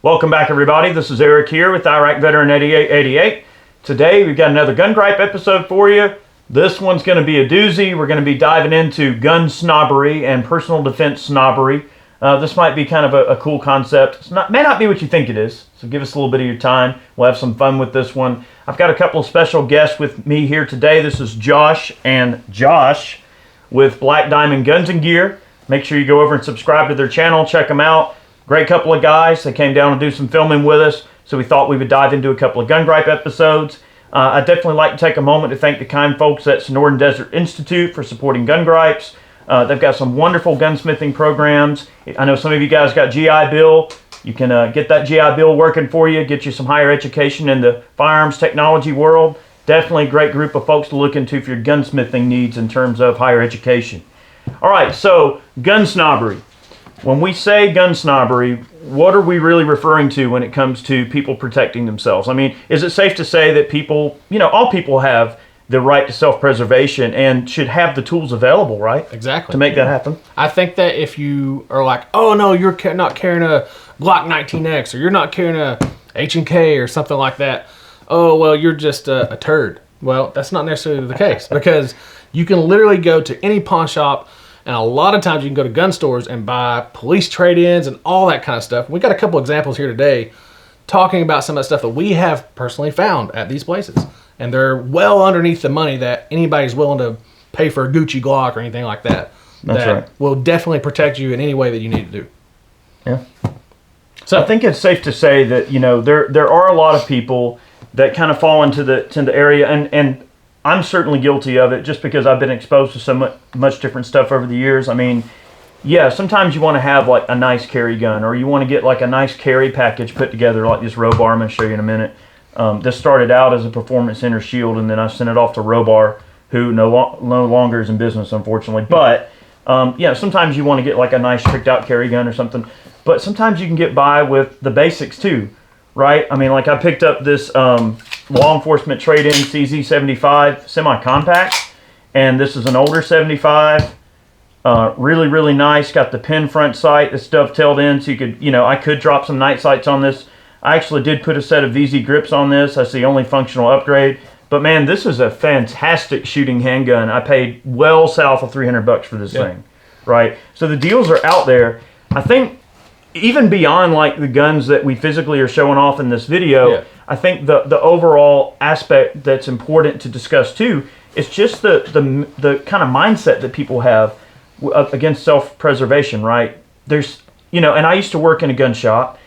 Welcome back, everybody. This is Eric here with Iraq Veteran 8888. Today, we've got another Gun Gripe episode for you. This one's going to be a doozy. We're going to be diving into gun snobbery and personal defense snobbery. This might be kind of a cool concept. May not be what you think it is, so give us a little bit of your time. We'll have some fun with this one. I've got a couple of special guests with me here today. This is Josh and Josh with Black Diamond Guns and Gear. Make sure you go over and subscribe to their channel. Check them out. Great couple of guys. They came down to do some filming with us, so we thought we would dive into a couple of Gun Gripe episodes. I'd definitely like to take a moment to thank the kind folks at Sonoran Desert Institute for supporting Gun Gripes. They've got some wonderful gunsmithing programs. I know some of you guys got GI Bill. You can get that GI Bill working for you, get you some higher education in the firearms technology world. Definitely a great group of folks to look into for your gunsmithing needs in terms of higher education. All right, so gun snobbery. When we say gun snobbery, what are we really referring to when it comes to people protecting themselves? I mean, is it safe to say that people, all people have the right to self-preservation and should have the tools available, right? Exactly. To make that happen? I think that if you are like, oh no, you're not carrying a Glock 19X or you're not carrying a H&K or something like that, oh, well, you're just a turd. Well, that's not necessarily the case because you can literally go to any pawn shop, and a lot of times you can go to gun stores and buy police trade-ins and all that kind of stuff. We got a couple examples here today talking about some of the stuff that we have personally found at these places. And they're well underneath the money that anybody's willing to pay for a Gucci Glock or anything like that. That's right. Will definitely protect you in any way that you need to do. Yeah. So I think it's safe to say that, there are a lot of people that kind of fall into the area, and I'm certainly guilty of it just because I've been exposed to so much different stuff over the years. I mean, yeah, sometimes you want to have like a nice carry gun, or you want to get like a nice carry package put together like this Robar I'm going to show you in a minute. This started out as a Performance Center Shield, and then I sent it off to Robar, who no longer is in business, unfortunately. But, sometimes you want to get like a nice tricked out carry gun or something. But sometimes you can get by with the basics too, right? I mean, like I picked up this law enforcement trade-in CZ75 semi-compact, and this is an older 75. Really, really nice. Got the pin front sight that's dovetailed in, so you could, I could drop some night sights on this. I actually did put a set of VZ grips on this. That's the only functional upgrade. But man, this is a fantastic shooting handgun. I paid well south of $300 for this thing, right? So the deals are out there. I think even beyond like the guns that we physically are showing off in this video, I think the overall aspect that's important to discuss too is just the kind of mindset that people have against self-preservation, right? There's, and I used to work in a gun shop.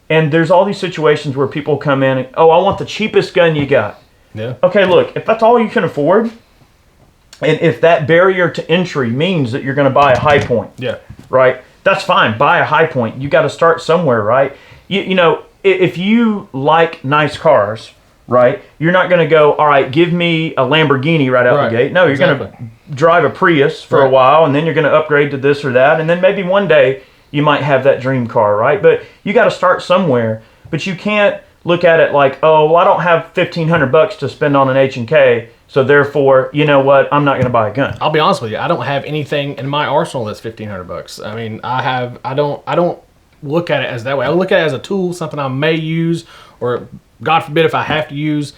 And there's all these situations where people come in and, oh, I want the cheapest gun you got. Yeah. Okay, look, if that's all you can afford, and if that barrier to entry means that you're going to buy a high point, right? That's fine. Buy a high point. You got to start somewhere, right? If you like nice cars, right, you're not going to go, all right, give me a Lamborghini right out the gate. No, you're going to drive a Prius for a while, and then you're going to upgrade to this or that, and then maybe one day you might have that dream car, right? But you got to start somewhere. But you can't look at it like, oh, well, I don't have $1,500 to spend on an H&K, so therefore, you know what? I'm not going to buy a gun. I'll be honest with you. I don't have anything in my arsenal that's $1,500. I mean, I don't look at it as that way. I look at it as a tool, something I may use, or God forbid if I have to use,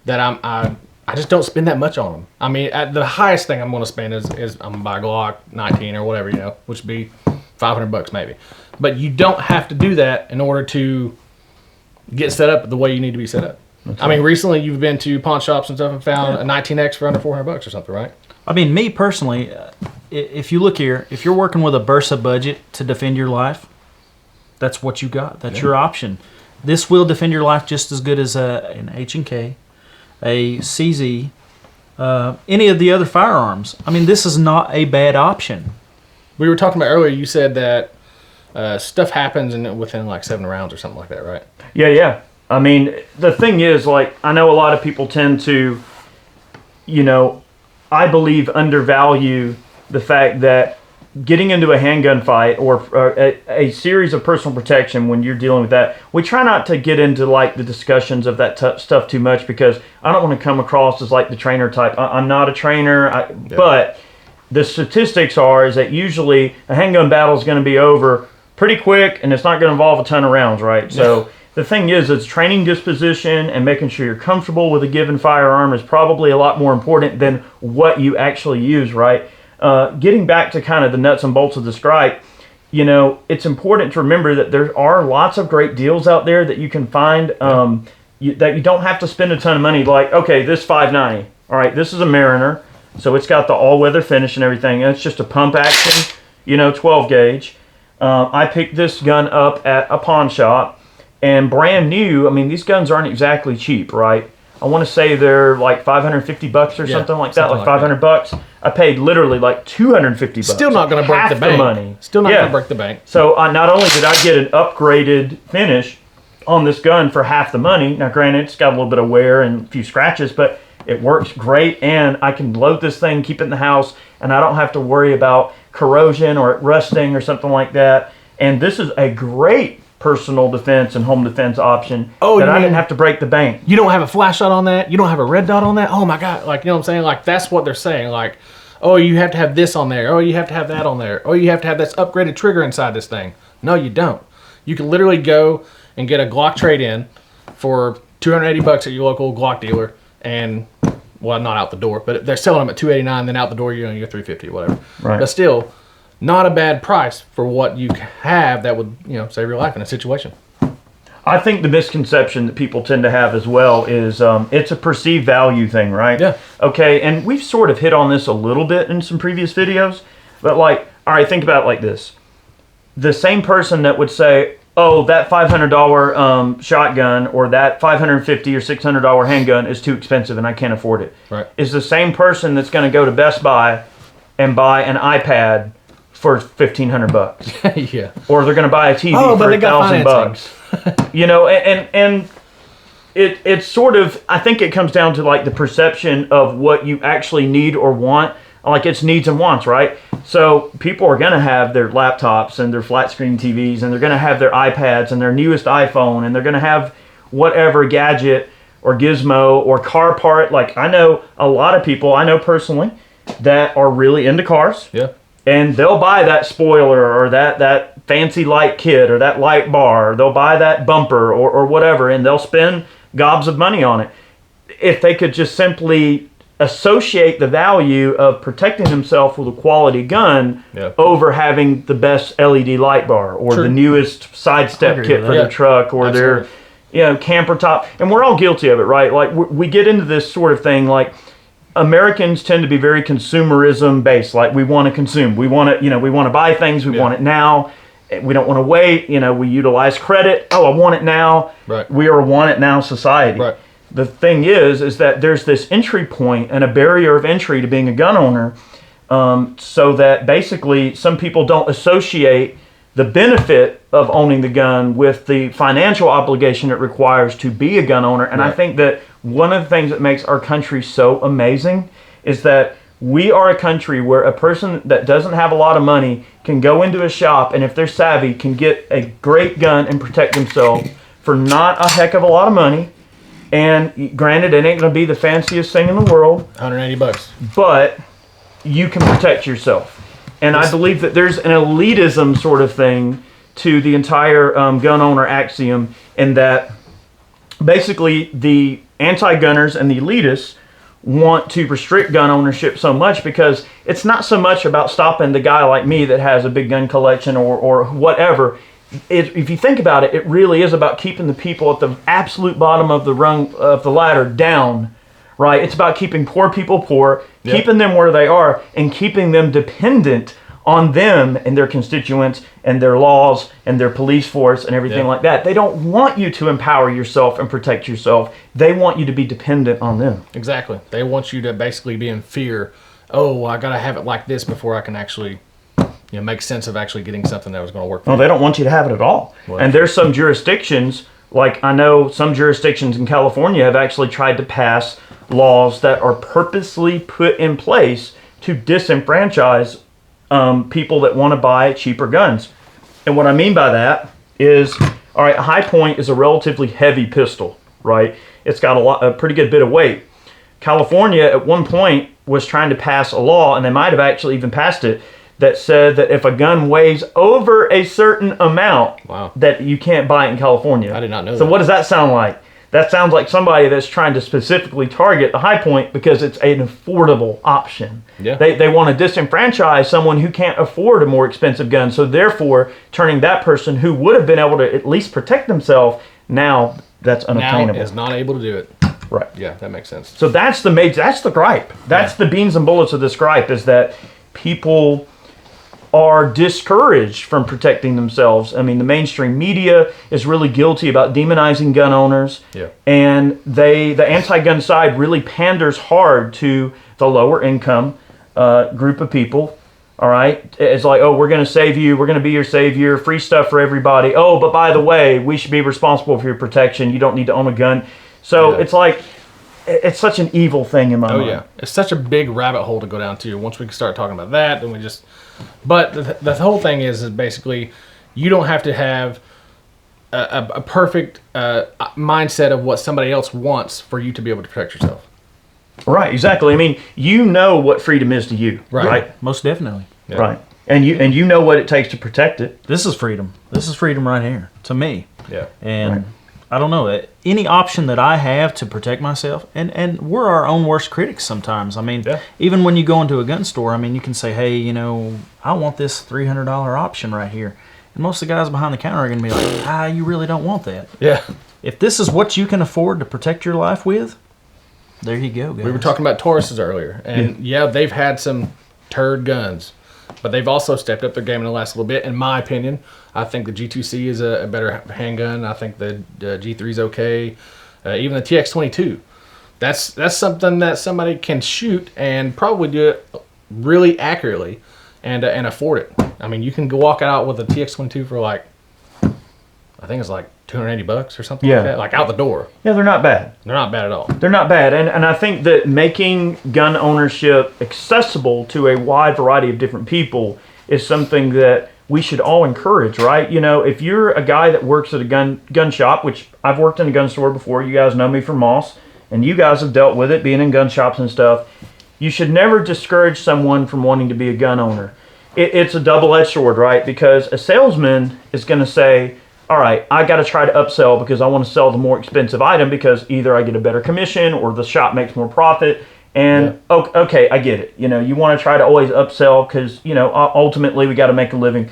that I just don't spend that much on them. I mean, at the highest thing I'm going to spend is I'm going to buy a Glock 19 or whatever, which would be $500 maybe. But you don't have to do that in order to get set up the way you need to be set up. I mean, recently you've been to pawn shops and stuff and found a 19X for under $400 or something, right? I mean, me personally, if you look here, if you're working with a Bursa budget to defend your life, that's what you got. That's your option. This will defend your life just as good as an H&K, a CZ, any of the other firearms. I mean, this is not a bad option. We were talking about earlier, you said that stuff happens within like 7 rounds or something like that, right? Yeah. I mean, the thing is, like, I know a lot of people tend to, I believe undervalue the fact that getting into a handgun fight or a series of personal protection when you're dealing with that, we try not to get into like the discussions of that stuff too much because I don't want to come across as like the trainer type. I'm not a trainer, but the statistics are is that usually a handgun battle is going to be over pretty quick, and it's not going to involve a ton of rounds, right? So the thing is, it's training disposition and making sure you're comfortable with a given firearm is probably a lot more important than what you actually use, right? Getting back to kind of the nuts and bolts of the strike, you know, it's important to remember that there are lots of great deals out there that you can find that you don't have to spend a ton of money. Like, okay, this $590. All right, this is a Mariner, so it's got the all-weather finish and everything. And it's just a pump action, you know, 12 gauge. I picked this gun up at a pawn shop, and brand new. I mean, these guns aren't exactly cheap, right? I want to say they're like $550 or something like that, like $500. I paid literally like $250. Still not going to break the bank. Money. Still not going to break the bank. So not only did I get an upgraded finish on this gun for half the money. Now, granted, it's got a little bit of wear and a few scratches, but it works great, and I can load this thing, keep it in the house, and I don't have to worry about corrosion or it rusting or something like that. And this is a great personal defense and home defense option that I didn't have to break the bank. You don't have a flash shot on that? You don't have a red dot on that? Oh my God. Like, you know what I'm saying? Like, that's what they're saying. Like, oh, you have to have this on there. Oh, you have to have that on there. Oh, you have to have this upgraded trigger inside this thing. No, you don't. You can literally go and get a Glock trade-in for $280 at your local Glock dealer, and, well, not out the door, but they're selling them at $289, then out the door you're $350 or whatever. Right. But still, not a bad price for what you have that would, you know, save your life in a situation. I think the misconception that people tend to have as well is it's a perceived value thing, right? Yeah. Okay, and we've sort of hit on this a little bit in some previous videos, but like, all right, think about it like this. The same person that would say, oh, that $500 shotgun or that $550 or $600 handgun is too expensive and I can't afford it, right, is the same person that's going to go to Best Buy and buy an iPad for $1,500. Yeah. Or they're going to buy a TV for $1,000. You know, and it's sort of, I think it comes down to like the perception of what you actually need or want. Like, it's needs and wants, right? So people are going to have their laptops and their flat screen TVs, and they're going to have their iPads and their newest iPhone, and they're going to have whatever gadget or gizmo or car part. Like, I know a lot of people I know personally that are really into cars. Yeah. And they'll buy that spoiler or that fancy light kit or that light bar. Or they'll buy that bumper or whatever, and they'll spend gobs of money on it. If they could just simply associate the value of protecting himself with a quality gun over having the best LED light bar or the newest sidestep kit for their truck or their camper top. And we're all guilty of it, right? Like, we get into this sort of thing, like, Americans tend to be very consumerism based. Like, we want to consume. We want to, we want to buy things. We want it now. We don't want to wait. We utilize credit. Oh, I want it now. Right. We are a want it now society. Right. The thing is that there's this entry point and a barrier of entry to being a gun owner, so that basically some people don't associate the benefit of owning the gun with the financial obligation it requires to be a gun owner. And I think that one of the things that makes our country so amazing is that we are a country where a person that doesn't have a lot of money can go into a shop, and if they're savvy, can get a great gun and protect themselves for not a heck of a lot of money. And granted, it ain't going to be the fanciest thing in the world. $180. But you can protect yourself. And I believe that there's an elitism sort of thing to the entire gun owner axiom, in that basically the anti-gunners and the elitists want to restrict gun ownership so much because it's not so much about stopping the guy like me that has a big gun collection or whatever. If you think about it, it really is about keeping the people at the absolute bottom of the rung of the ladder down, right? It's about keeping poor people poor, keeping them where they are, and keeping them dependent on them and their constituents and their laws and their police force and everything like that. They don't want you to empower yourself and protect yourself. They want you to be dependent on them. Exactly. They want you to basically be in fear. Oh, I got to have it like this before I can actually make sense of actually getting something that was going to work for me. They don't want you to have it at all. Well, and there's some jurisdictions, like I know some jurisdictions in California have actually tried to pass laws that are purposely put in place to disenfranchise people that want to buy cheaper guns. And what I mean by that is, all right, a High Point is a relatively heavy pistol, right? It's got a pretty good bit of weight. California at one point was trying to pass a law, and they might have actually even passed it, that said that if a gun weighs over a certain amount, Wow. that you can't buy it in California. I did not know So that. what does that sound like? That sounds like somebody that's trying to specifically target the high point because it's an affordable option. Yeah. They want to disenfranchise someone who can't afford a more expensive gun. So therefore, turning that person who would have been able to at least protect themselves, now that's Now unobtainable. is not able to do it. Right. Yeah, that makes sense. So that's the gripe. That's the beans and bullets of this gripe, is that people are discouraged from protecting themselves. I mean, the mainstream media is really guilty about demonizing gun owners. Yeah. And the anti-gun side really panders hard to the lower income group of people. All right. It's like, oh, we're going to save you. We're going to be your savior. Free stuff for everybody. Oh, but by the way, we should be responsible for your protection. You don't need to own a gun. So it's like, it's such an evil thing in my mind. Oh yeah, it's such a big rabbit hole to go down to. Once we can start talking about that, then we just. But the whole thing is basically, you don't have to have a perfect mindset of what somebody else wants for you to be able to protect yourself. Right, exactly. I mean, you know what freedom is to you, right? Most definitely. Yeah. Right. And you know what it takes to protect it. This is freedom. This is freedom right here to me. Yeah. And Right. I don't know, any option that I have to protect myself, and we're our own worst critics sometimes. I mean, even when you go into a gun store, I mean, you can say, hey, you know, I want this $300 option right here. And most of the guys behind the counter are going to be like, you really don't want that. Yeah. If this is what you can afford to protect your life with, there you go, guys. We were talking about Tauruses earlier, and they've had some turd guns, but they've also stepped up their game in the last little bit. In my opinion, I think the G2C is a better handgun. I think the G3 is okay. Even the TX22, that's something that somebody can shoot and probably do it really accurately, and afford it. I mean, you can go walk out with a TX22 for like, I think it's like $280 or something like that, like out the door. Yeah, they're not bad. They're not bad at all. They're not bad. And I think that making gun ownership accessible to a wide variety of different people is something that we should all encourage, right? You know, if you're a guy that works at a gun shop, which I've worked in a gun store before, you guys know me from Moss, and you guys have dealt with it, being in gun shops and stuff, you should never discourage someone from wanting to be a gun owner. It's a double-edged sword, right? Because a salesman is going to say, all right, I got to try to upsell because I want to sell the more expensive item because either I get a better commission or the shop makes more profit. And okay, I get it. You know, you want to try to always upsell because, you know, ultimately we got to make a living.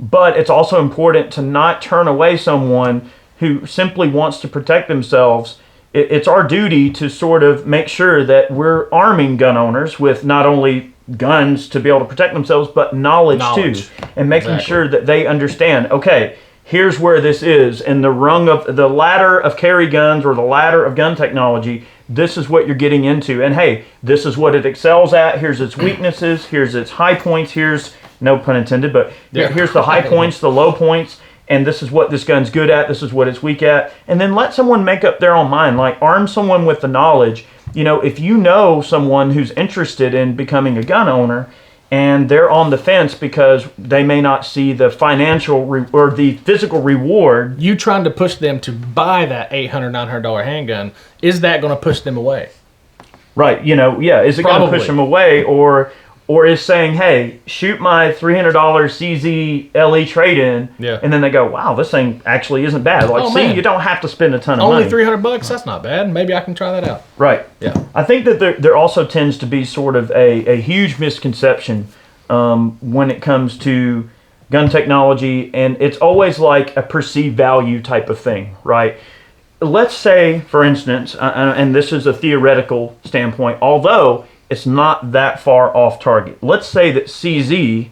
But it's also important to not turn away someone who simply wants to protect themselves. It's our duty to sort of make sure that we're arming gun owners with not only guns to be able to protect themselves, but knowledge. Too. And making sure that they understand, okay, here's where this is in the rung of the ladder of carry guns or the ladder of gun technology. This is what you're getting into. And hey, this is what it excels at. Here's its weaknesses. Here's its high points. Here's, no pun intended, but here's the high points, the low points. And this is what this gun's good at. This is what it's weak at. And then let someone make up their own mind. Like, arm someone with the knowledge. You know, if you know someone who's interested in becoming a gun owner, and they're on the fence because they may not see the financial or the physical reward. You trying to push them to buy that $800, $900 handgun, is that going to push them away? Right, you know, is it going to push them away, or is saying, hey, shoot my $300 CZ LE trade-in, and then they go, wow, this thing actually isn't bad. Like, you don't have to spend a ton of money. Only $300, that's not bad. Maybe I can try that out. Right. Yeah. I think that there also tends to be sort of a huge misconception when it comes to gun technology, and it's always like a perceived value type of thing, right? Let's say, for instance, and this is a theoretical standpoint, although it's not that far off target. Let's say that CZ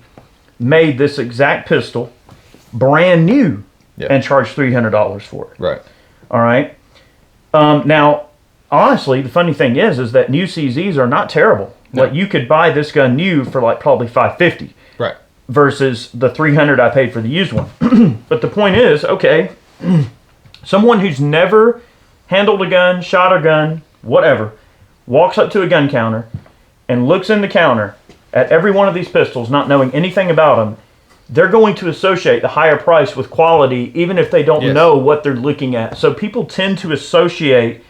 made this exact pistol brand new and charged $300 for it. Right. All right. Now, honestly, the funny thing is that new CZs are not terrible. No. Like, you could buy this gun new for like probably $550. Right. Versus the $300 I paid for the used one. But the point is, okay, someone who's never handled a gun, shot a gun, whatever, walks up to a gun counter and looks in the counter at every one of these pistols, not knowing anything about them, they're going to associate the higher price with quality, even if they don't know what they're looking at. So people tend to associate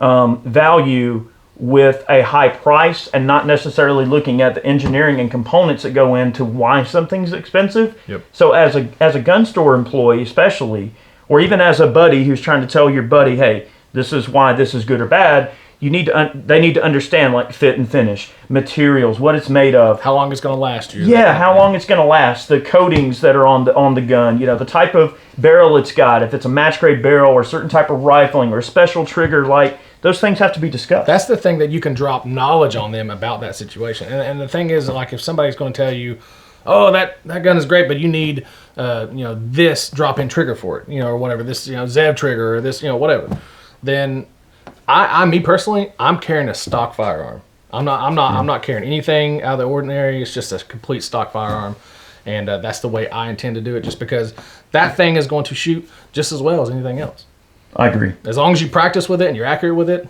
value with a high price and not necessarily looking at the engineering and components that go into why something's expensive. Yep. So as a gun store employee especially, or even as a buddy who's trying to tell your buddy, hey, this is why this is good or bad, you need to they need to understand like fit and finish, materials, what it's made of, How long it's going to last you. yeah, how long it's going to last, the coatings that are on the gun, the type of barrel it's got, if it's a match grade barrel or a certain type of rifling or a special trigger, like those things have to be discussed. That's the thing that you can drop knowledge on them about that situation. And the thing is, like, if somebody's going to tell you, oh, that gun is great, but you need, this drop-in trigger for it, or whatever, this, Zev trigger or this, whatever, then me personally, I'm carrying a stock firearm. I'm not carrying anything out of the ordinary. It's just a complete stock firearm. And that's the way I intend to do it, just because that thing is going to shoot just as well as anything else. I agree. As long as you practice with it and you're accurate with it,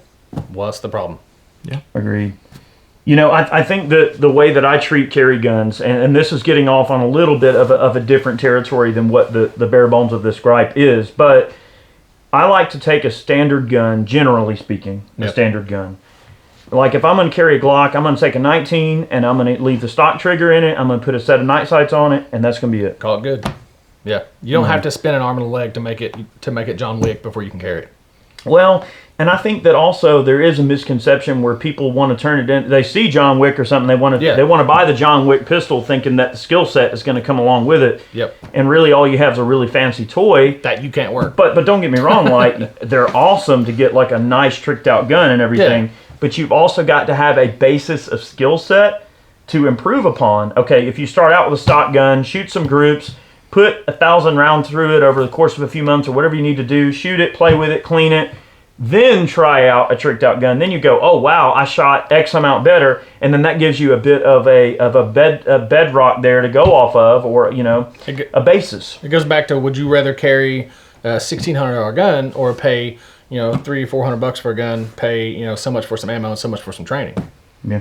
what's the problem? Yeah. Agreed. I think that the way that I treat carry guns, and this is getting off on a little bit of a different territory than what the bare bones of this gripe is, but I like to take a standard gun, generally speaking, a standard gun. Like if I'm going to carry a Glock, I'm going to take a 19 and I'm going to leave the stock trigger in it. I'm going to put a set of night sights on it, and that's going to be it. Call it good. Yeah, you don't have to spin an arm and a leg to make it John Wick before you can carry it. Well, and I think that also there is a misconception where people want to turn it in. They see John Wick or something, they want to buy the John Wick pistol, thinking that the skill set is going to come along with it. Yep. And really, all you have is a really fancy toy that you can't work. But don't get me wrong, like they're awesome to get like a nice tricked out gun and everything. Yeah. But you've also got to have a basis of skill set to improve upon. Okay, if you start out with a stock gun, shoot some groups, put 1,000 rounds through it over the course of a few months or whatever you need to do, shoot it, play with it, clean it, then try out a tricked out gun. Then you go, oh wow, I shot X amount better, and then that gives you a bit of a bedrock there to go off of, or a basis. It goes back to, would you rather carry a $1,600 gun or pay $300-400 for a gun, pay so much for some ammo and so much for some training? Yeah,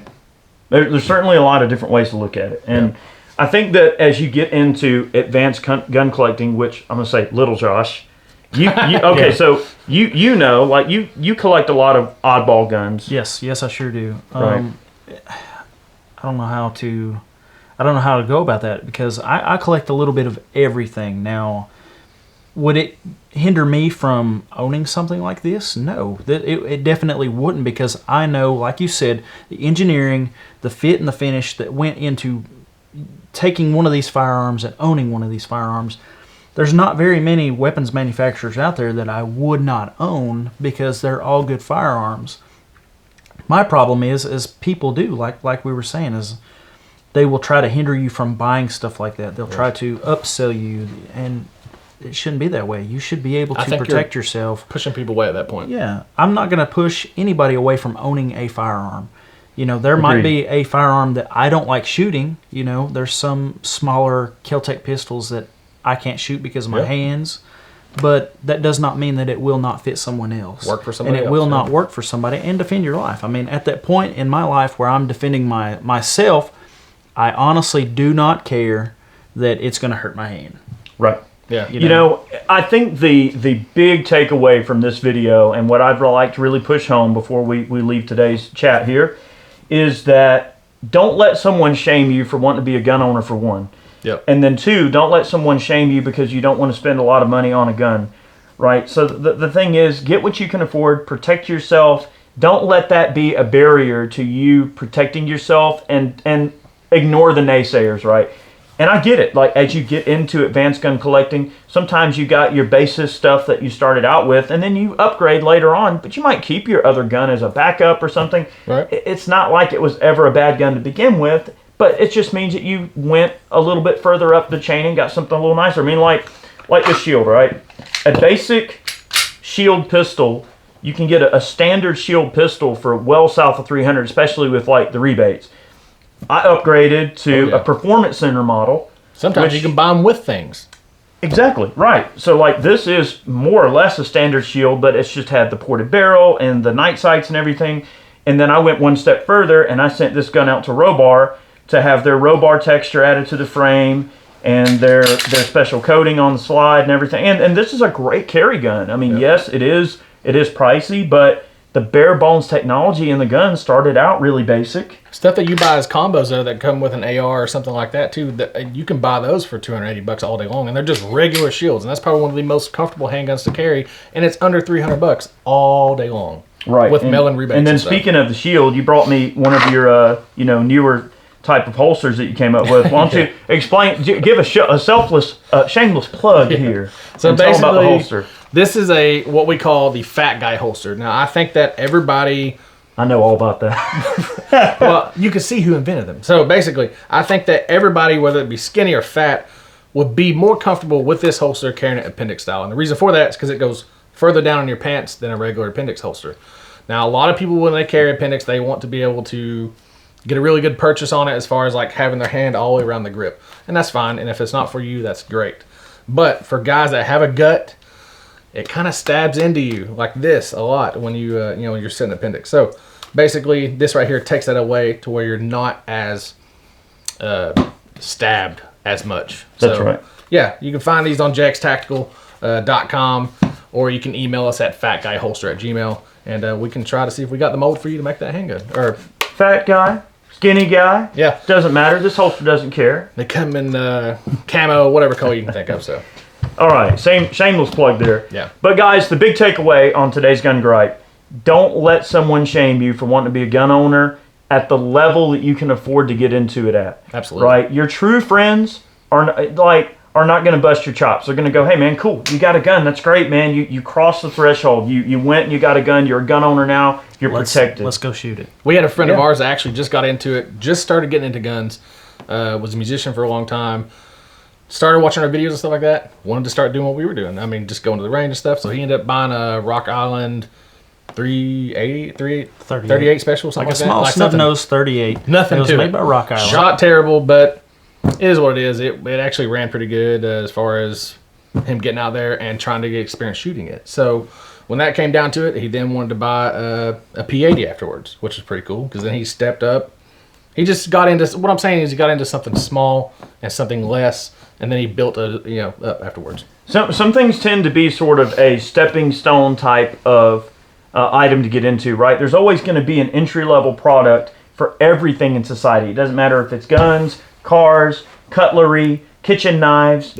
there's certainly a lot of different ways to look at it, and I think that as you get into advanced gun collecting, which I'm gonna say, little Josh, okay, so you collect a lot of oddball guns. Yes, I sure do. Right. I don't know how to go about that, because I collect a little bit of everything. Now, would it hinder me from owning something like this? No, it definitely wouldn't, because I know, like you said, the engineering, the fit and the finish that went into taking one of these firearms and owning one of these firearms. There's not very many weapons manufacturers out there that I would not own, because they're all good firearms. My problem is people do, like we were saying, is they will try to hinder you from buying stuff like that. They'll try to upsell you, and it shouldn't be that way. You should be able to protect yourself. Pushing people away at that point. Yeah. I'm not going to push anybody away from owning a firearm. There might be a firearm that I don't like shooting. There's some smaller Kel-Tec pistols that I can't shoot because of my hands, but that does not mean that it will not fit someone else. Work for somebody else. And it will not work for somebody and defend your life. I mean, at that point in my life where I'm defending myself, I honestly do not care that it's going to hurt my hand. Right. Yeah. I think the big takeaway from this video, and what I'd like to really push home before we leave today's chat here, is that don't let someone shame you for wanting to be a gun owner, for one. Yep. And then two, don't let someone shame you because you don't want to spend a lot of money on a gun, right? So the thing is, get what you can afford, protect yourself. Don't let that be a barrier to you protecting yourself, and ignore the naysayers, right? And I get it. Like, as you get into advanced gun collecting, sometimes you got your basis stuff that you started out with, and then you upgrade later on, but you might keep your other gun as a backup or something. Right. It's not like it was ever a bad gun to begin with, but it just means that you went a little bit further up the chain and got something a little nicer. I mean, like the shield, right? A basic shield pistol, you can get a standard shield pistol for well south of $300, especially with like the rebates. I upgraded to a Performance Center model. Sometimes you can buy them with things. Exactly, right. So like this is more or less a standard shield, but it's just had the ported barrel and the night sights and everything. And then I went one step further and I sent this gun out to Robar to have their Robar texture added to the frame and their special coating on the slide and everything. And this is a great carry gun. I mean, yes, it is pricey, but the bare bones technology in the gun started out really basic. Stuff that you buy as combos though that come with an AR or something like that too. That you can buy those for $280 all day long, and they're just regular shields, and that's probably one of the most comfortable handguns to carry, and it's under $300 all day long. Right. With mail-in rebates. And then stuff. speaking of the shield, you brought me one of your newer type of holsters that you came up with. Why don't you explain? Give a shameless plug here. So and tell 'em about the basically, holster. this is what we call the fat guy holster. Now, I think that everybody, I know all about that. well, you can see who invented them. So basically, I think that everybody, whether it be skinny or fat, would be more comfortable with this holster carrying it appendix style. And the reason for that is because it goes further down in your pants than a regular appendix holster. Now, a lot of people, when they carry appendix, they want to be able to get a really good purchase on it as far as like having their hand all the way around the grip. And that's fine. And if it's not for you, that's great. But for guys that have a gut, it kind of stabs into you like this a lot when you when you're sitting appendix. So basically, this right here takes that away to where you're not as stabbed as much. That's right. Yeah, you can find these on jackstactical.com, or you can email us at fatguyholster@gmail.com, and we can try to see if we got the mold for you to make that handgun. Or Fat guy, skinny guy. Yeah. Doesn't matter. This holster doesn't care. they come in camo, whatever color you can think of. So All right. Shameless plug there. Yeah. But guys, the big takeaway on today's Gun Gripe: don't let someone shame you for wanting to be a gun owner at the level that you can afford to get into it at. Absolutely. Right. Your true friends are not going to bust your chops. They're going to go, hey man, cool, you got a gun, that's great, man. You crossed the threshold. You went and you got a gun. You're a gun owner now. You're protected. Let's go shoot it. we had a friend of ours that actually just got into it, just started getting into guns, was a musician for a long time, started watching our videos and stuff like that, wanted to start doing what we were doing. I mean, just going to the range and stuff. So he ended up buying a Rock Island 38 special, something Like a like small that. snub-nosed 38. Nothing It was to made it. by Rock Island. Shot terrible, but it is what it is. It actually ran pretty good as far as him getting out there and trying to get experience shooting it. So when that came down to it, he then wanted to buy a P80 afterwards, which is pretty cool because then he stepped up. He just got into, what I'm saying is he got into something small and something less, and then he built up afterwards. Some things tend to be sort of a stepping stone type of item to get into, right? There's always going to be an entry-level product for everything in society. It doesn't matter if it's guns, cars, cutlery, kitchen knives,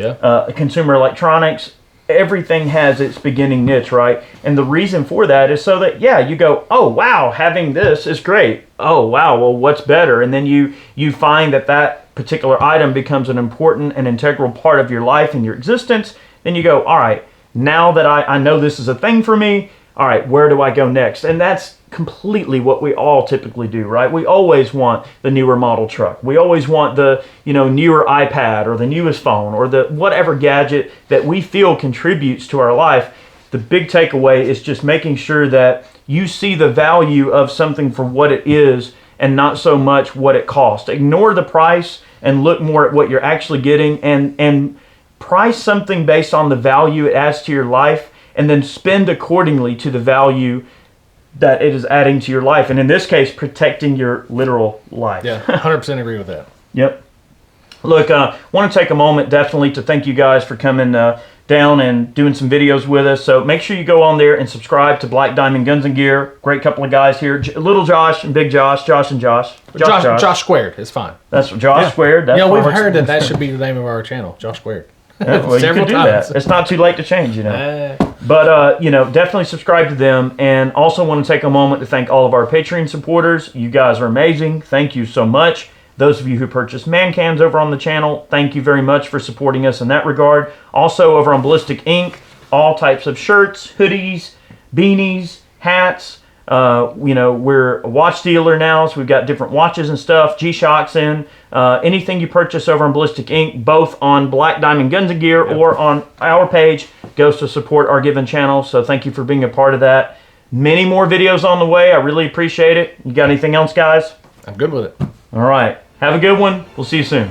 consumer electronics. Everything has its beginning niche, right? And the reason for that is so that, you go, oh, wow, having this is great. Oh, wow, well, what's better? And then you find that particular item becomes an important and integral part of your life and your existence. Then you go, all right, now that I know this is a thing for me, all right, where do I go next? And that's completely what we all typically do, right? We always want the newer model truck. We always want the, newer iPad or the newest phone or the whatever gadget that we feel contributes to our life. The big takeaway is just making sure that you see the value of something for what it is and not so much what it costs. Ignore the price and look more at what you're actually getting, and price something based on the value it adds to your life, and then spend accordingly to the value that it is adding to your life. And in this case, protecting your literal life. Yeah, 100% agree with that. Yep. Look, want to take a moment definitely to thank you guys for coming down and doing some videos with us. So make sure you go on there and subscribe to Black Diamond Guns and Gear. Great couple of guys here. Little Josh and Big Josh. Josh and Josh. Josh Squared is fine. That's Josh Squared. That's We've heard that should be the name of our channel, Josh Squared. Yeah, well, you could do that. It's not too late to change, But, definitely subscribe to them. And also want to take a moment to thank all of our Patreon supporters. You guys are amazing. Thank you so much. Those of you who purchase man cams over on the channel, thank you very much for supporting us in that regard. Also over on Ballistic Ink, all types of shirts, hoodies, beanies, hats. We're a watch dealer now, so we've got different watches and stuff, G-Shocks in. Anything you purchase over on Ballistic Ink, both on Black Diamond Guns and Gear or on our page, goes to support our given channel. So thank you for being a part of that. Many more videos on the way. I really appreciate it. You got anything else, guys? I'm good with it. All right. Have a good one. We'll see you soon.